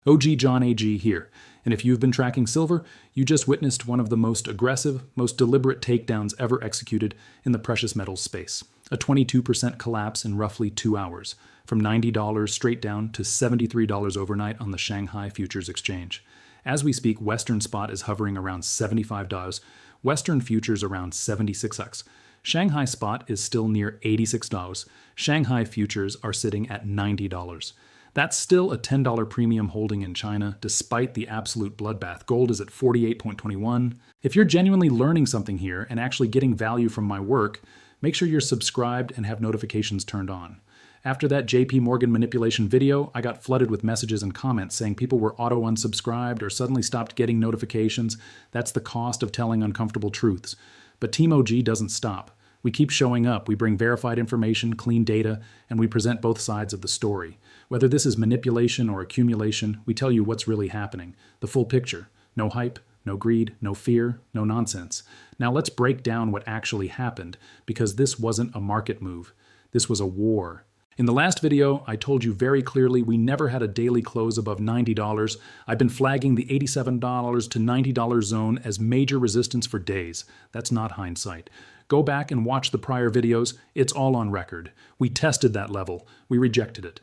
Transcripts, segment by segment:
OG John AG here, and if you've been tracking silver, you just witnessed one of the most aggressive, most deliberate takedowns ever executed in the precious metals space. A 22% collapse in roughly 2 hours, from $90 straight down to $73 overnight on the Shanghai Futures Exchange. As we speak, Western spot is hovering around $75, Western futures around 76x. Shanghai spot is still near $86. Shanghai futures are sitting at $90. That's still a $10 premium holding in China, despite the absolute bloodbath. Gold is at 48.21. If you're genuinely learning something here and actually getting value from my work, make sure you're subscribed and have notifications turned on. After that JP Morgan manipulation video, I got flooded with messages and comments saying people were auto-unsubscribed or suddenly stopped getting notifications. That's the cost of telling uncomfortable truths. But Team OG doesn't stop. We keep showing up, we bring verified information, clean data, and we present both sides of the story. Whether this is manipulation or accumulation, we tell you what's really happening, the full picture. No hype, no greed, no fear, no nonsense. Now let's break down what actually happened, because this wasn't a market move. This was a war. In the last video, I told you very clearly we never had a daily close above $90. I've been flagging the $87 to $90 zone as major resistance for days. That's not hindsight. Go back and watch the prior videos. It's all on record. We tested that level. We rejected it.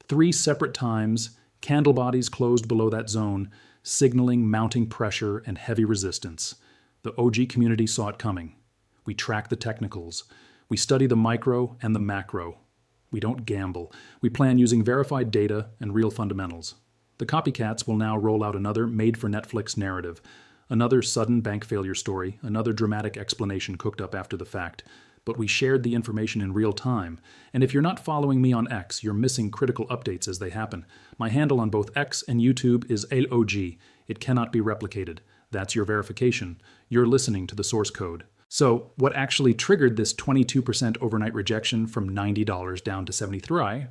3 separate times, candle bodies closed below that zone, signaling mounting pressure and heavy resistance. The OG community saw it coming. We track the technicals. We study the micro and the macro. We don't gamble. We plan using verified data and real fundamentals. The copycats will now roll out another made-for-Netflix narrative, another sudden bank failure story, another dramatic explanation cooked up after the fact. But we shared the information in real time, and if you're not following me on X, you're missing critical updates as they happen. My handle on both X and YouTube is LOG. It cannot be replicated. That's your verification. You're listening to the source code. So, what actually triggered this 22% overnight rejection from $90 down to $73?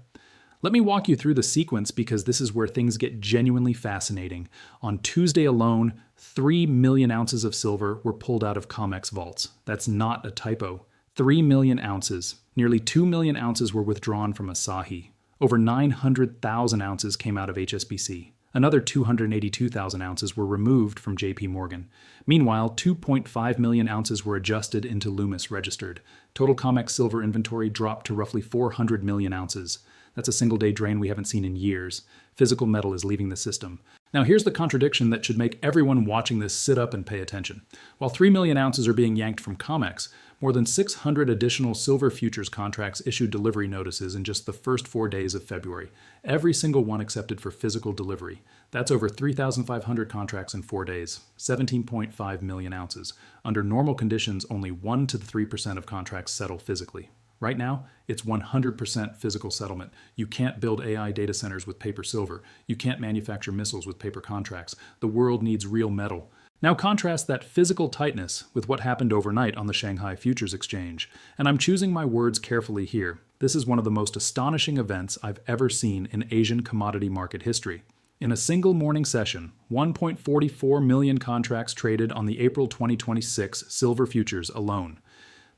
Let me walk you through the sequence because this is where things get genuinely fascinating. On Tuesday alone, 3 million ounces of silver were pulled out of COMEX vaults. That's not a typo. 3 million ounces. Nearly 2 million ounces were withdrawn from Asahi. Over 900,000 ounces came out of HSBC. Another 282,000 ounces were removed from JP Morgan. Meanwhile, 2.5 million ounces were adjusted into Loomis registered. Total COMEX silver inventory dropped to roughly 400 million ounces. That's a single-day drain we haven't seen in years. Physical metal is leaving the system. Now here's the contradiction that should make everyone watching this sit up and pay attention. While 3 million ounces are being yanked from COMEX, more than 600 additional silver futures contracts issued delivery notices in just the first 4 days of February. Every single one accepted for physical delivery. That's over 3,500 contracts in 4 days, 17.5 million ounces. Under normal conditions, only 1 to 3% of contracts settle physically. Right now, it's 100% physical settlement. You can't build AI data centers with paper silver. You can't manufacture missiles with paper contracts. The world needs real metal. Now contrast that physical tightness with what happened overnight on the Shanghai Futures Exchange. And I'm choosing my words carefully here. This is one of the most astonishing events I've ever seen in Asian commodity market history. In a single morning session, 1.44 million contracts traded on the April 2026 silver futures alone.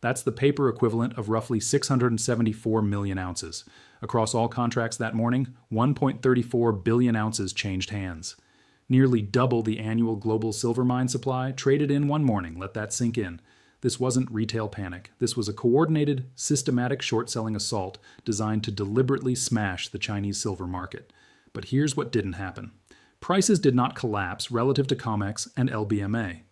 That's the paper equivalent of roughly 674 million ounces. Across all contracts that morning, 1.34 billion ounces changed hands. Nearly double the annual global silver mine supply traded in one morning. Let that sink in. This wasn't retail panic. This was a coordinated, systematic short-selling assault designed to deliberately smash the Chinese silver market. But here's what didn't happen. Prices did not collapse relative to COMEX and LBMA.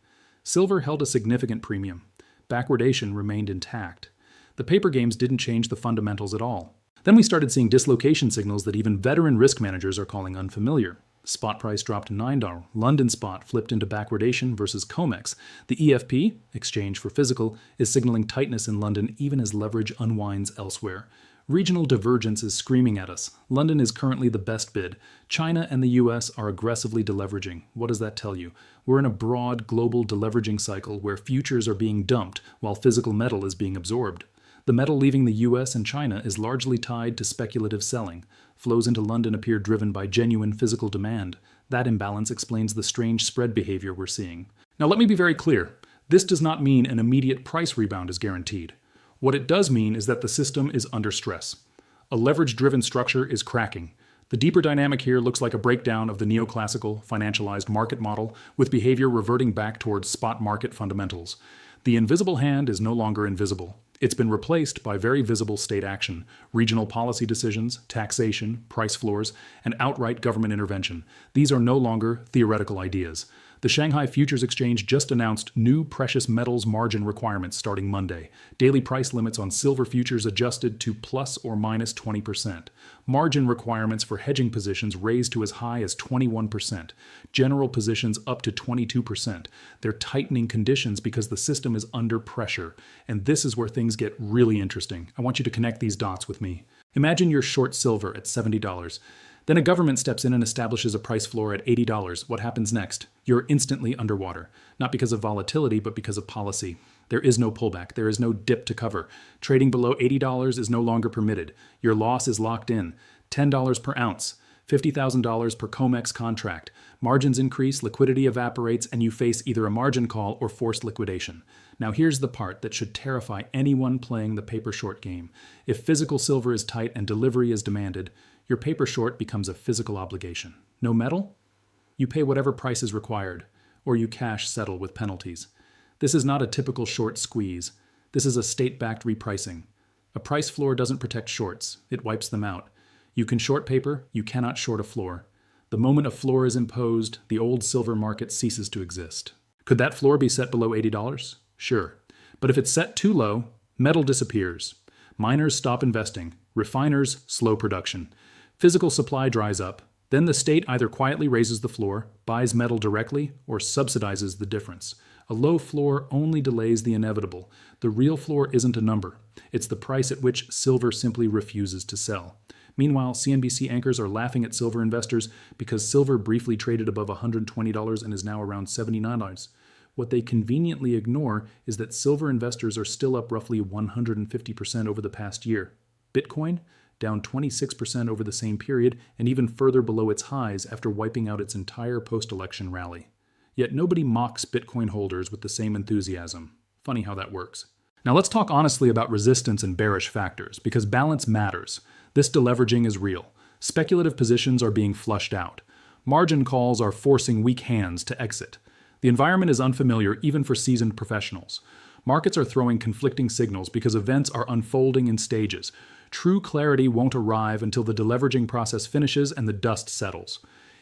Silver held a significant premium. Backwardation remained intact. The paper games didn't change the fundamentals at all. Then we started seeing dislocation signals that even veteran risk managers are calling unfamiliar. Spot price dropped to $9. London spot flipped into backwardation versus COMEX. The EFP, exchange for physical, is signaling tightness in London even as leverage unwinds elsewhere. Regional divergence is screaming at us. London is currently the best bid. China and the US are aggressively deleveraging. What does that tell you? We're in a broad global deleveraging cycle where futures are being dumped while physical metal is being absorbed. The metal leaving the US and China is largely tied to speculative selling. Flows into London appear driven by genuine physical demand. That imbalance explains the strange spread behavior we're seeing. Now let me be very clear. This does not mean an immediate price rebound is guaranteed. What it does mean is that the system is under stress. A leverage-driven structure is cracking. The The deeper dynamic here looks like a breakdown of the neoclassical, financialized market model, with behavior reverting back towards spot market fundamentals. The invisible hand is no longer invisible. It's been replaced by very visible state action, regional policy decisions, taxation, price floors, and outright government intervention. These are no longer theoretical ideas. The Shanghai Futures Exchange just announced new precious metals margin requirements starting Monday. Daily price limits on silver futures adjusted to plus or minus 20%. Margin requirements for hedging positions raised to as high as 21%. General positions up to 22%. They're tightening conditions because the system is under pressure. And this is where things get really interesting. I want you to connect these dots with me. Imagine you're short silver at $70. Then a government steps in and establishes a price floor at $80. What happens next? You're instantly underwater. Not because of volatility, but because of policy. There is no pullback. There is no dip to cover. Trading below $80 is no longer permitted. Your loss is locked in. $10 per ounce. $50,000 per COMEX contract. Margins increase, liquidity evaporates, and you face either a margin call or forced liquidation. Now here's the part that should terrify anyone playing the paper short game. If physical silver is tight and delivery is demanded, your paper short becomes a physical obligation. No metal? You pay whatever price is required, or you cash settle with penalties. This is not a typical short squeeze. This is a state-backed repricing. A price floor doesn't protect shorts. It wipes them out. You can short paper, you cannot short a floor. The moment a floor is imposed, the old silver market ceases to exist. Could that floor be set below $80? Sure. But if it's set too low, metal disappears. Miners stop investing. Refiners slow production. Physical supply dries up. Then the state either quietly raises the floor, buys metal directly, or subsidizes the difference. A low floor only delays the inevitable. The real floor isn't a number. It's the price at which silver simply refuses to sell. Meanwhile, CNBC anchors are laughing at silver investors because silver briefly traded above $120 and is now around $79. What they conveniently ignore is that silver investors are still up roughly 150% over the past year. Bitcoin? Down 26% over the same period and even further below its highs after wiping out its entire post-election rally. Yet nobody mocks Bitcoin holders with the same enthusiasm. Funny how that works. Now let's talk honestly about resistance and bearish factors, because balance matters. This deleveraging is real. Speculative positions are being flushed out. Margin calls are forcing weak hands to exit. The environment is unfamiliar even for seasoned professionals. Markets are throwing conflicting signals because events are unfolding in stages. True clarity won't arrive until the deleveraging process finishes and the dust settles.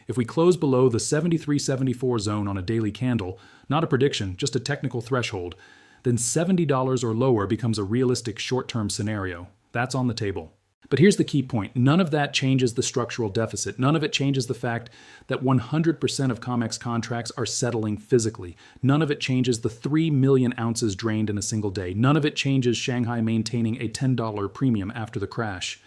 If we close below the 73.74 zone on a daily candle, not a prediction, just a technical threshold, then $70 or lower becomes a realistic short-term scenario. That's on the table. But here's the key point. None of that changes the structural deficit. None of it changes the fact that 100% of COMEX contracts are settling physically. None of it changes the 3 million ounces drained in a single day. None of it changes Shanghai maintaining a $10 premium after the crash.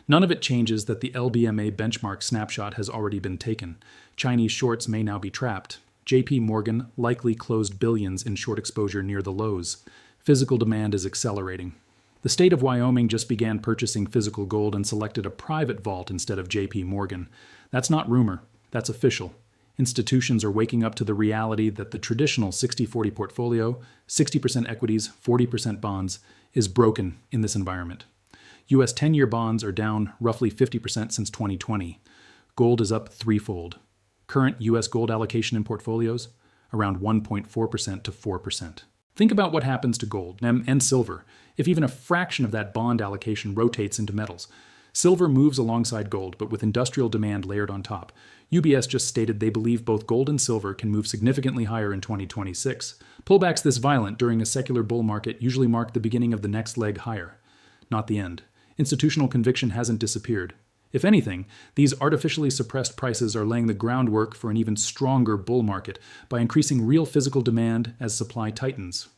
None of it changes that the LBMA benchmark snapshot has already been taken. Chinese shorts may now be trapped. JP Morgan likely closed billions in short exposure near the lows. Physical demand is accelerating. The state of Wyoming just began purchasing physical gold and selected a private vault instead of JP Morgan. That's not rumor. That's official. Institutions are waking up to the reality that the traditional 60-40 portfolio, 60% equities, 40% bonds, is broken in this environment. U.S. 10-year bonds are down roughly 50% since 2020. Gold is up threefold. Current U.S. gold allocation in portfolios, around 1.4% to 4%. Think about what happens to gold and silver if even a fraction of that bond allocation rotates into metals. Silver moves alongside gold, but with industrial demand layered on top. UBS just stated they believe both gold and silver can move significantly higher in 2026. Pullbacks this violent during a secular bull market usually mark the beginning of the next leg higher, not the end. Institutional conviction hasn't disappeared. If anything, these artificially suppressed prices are laying the groundwork for an even stronger bull market by increasing real physical demand as supply tightens.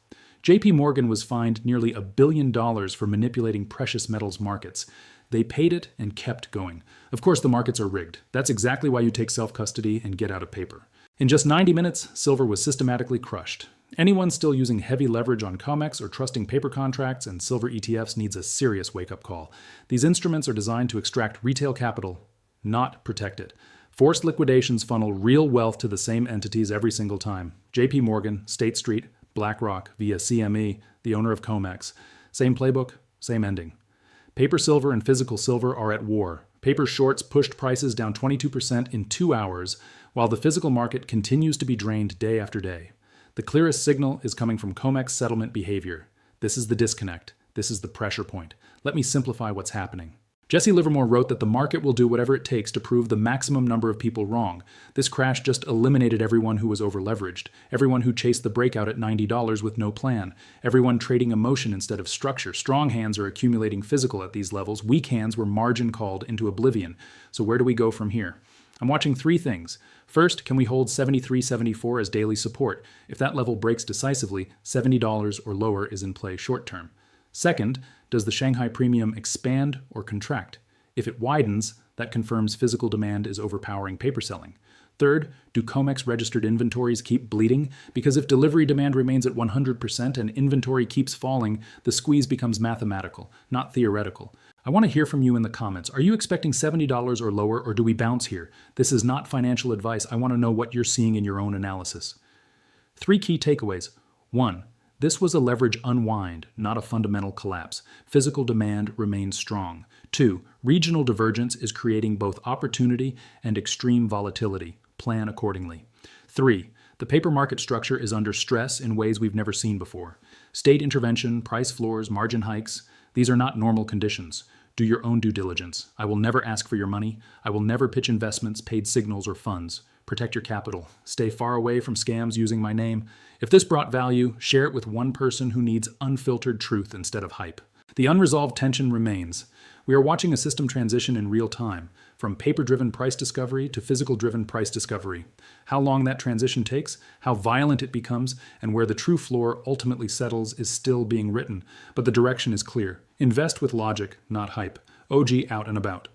JP Morgan was fined nearly $1 billion for manipulating precious metals markets. They paid it and kept going. Of course, the markets are rigged. That's exactly why you take self-custody and get out of paper. In just 90 minutes, silver was systematically crushed. Anyone still using heavy leverage on COMEX or trusting paper contracts and silver ETFs needs a serious wake-up call. These instruments are designed to extract retail capital, not protect it. Forced liquidations funnel real wealth to the same entities every single time. JP Morgan, State Street, BlackRock via CME, the owner of COMEX. Same playbook, same ending. Paper silver and physical silver are at war. Paper shorts pushed prices down 22% in 2 hours, while the physical market continues to be drained day after day. The clearest signal is coming from COMEX settlement behavior. This is the disconnect. This is the pressure point. Let me simplify what's happening. Jesse Livermore wrote that the market will do whatever it takes to prove the maximum number of people wrong. This crash just eliminated everyone who was over-leveraged, everyone who chased the breakout at $90 with no plan, everyone trading emotion instead of structure. Strong hands are accumulating physical at these levels. Weak hands were margin called into oblivion. So where do we go from here? I'm watching 3 things. First, can we hold 73.74 as daily support? If that level breaks decisively, $70 or lower is in play short term. Second, does the Shanghai premium expand or contract? If it widens, that confirms physical demand is overpowering paper selling. Third, do COMEX registered inventories keep bleeding? Because if delivery demand remains at 100% and inventory keeps falling, the squeeze becomes mathematical, not theoretical. I want to hear from you in the comments. Are you expecting $70 or lower, or do we bounce here? This is not financial advice. I want to know what you're seeing in your own analysis. 3 key takeaways. 1. This was a leverage unwind, not a fundamental collapse. Physical demand remains strong. 2. Regional divergence is creating both opportunity and extreme volatility. Plan accordingly. 3. The paper market structure is under stress in ways we've never seen before. State intervention, price floors, margin hikes, these are not normal conditions. Do your own due diligence. I will never ask for your money. I will never pitch investments, paid signals, or funds. Protect your capital. Stay far away from scams using my name. If this brought value, share it with one person who needs unfiltered truth instead of hype. The unresolved tension remains. We are watching a system transition in real time, from paper-driven price discovery to physical-driven price discovery. How long that transition takes, how violent it becomes, and where the true floor ultimately settles is still being written, but the direction is clear. Invest with logic, not hype. OG out and about.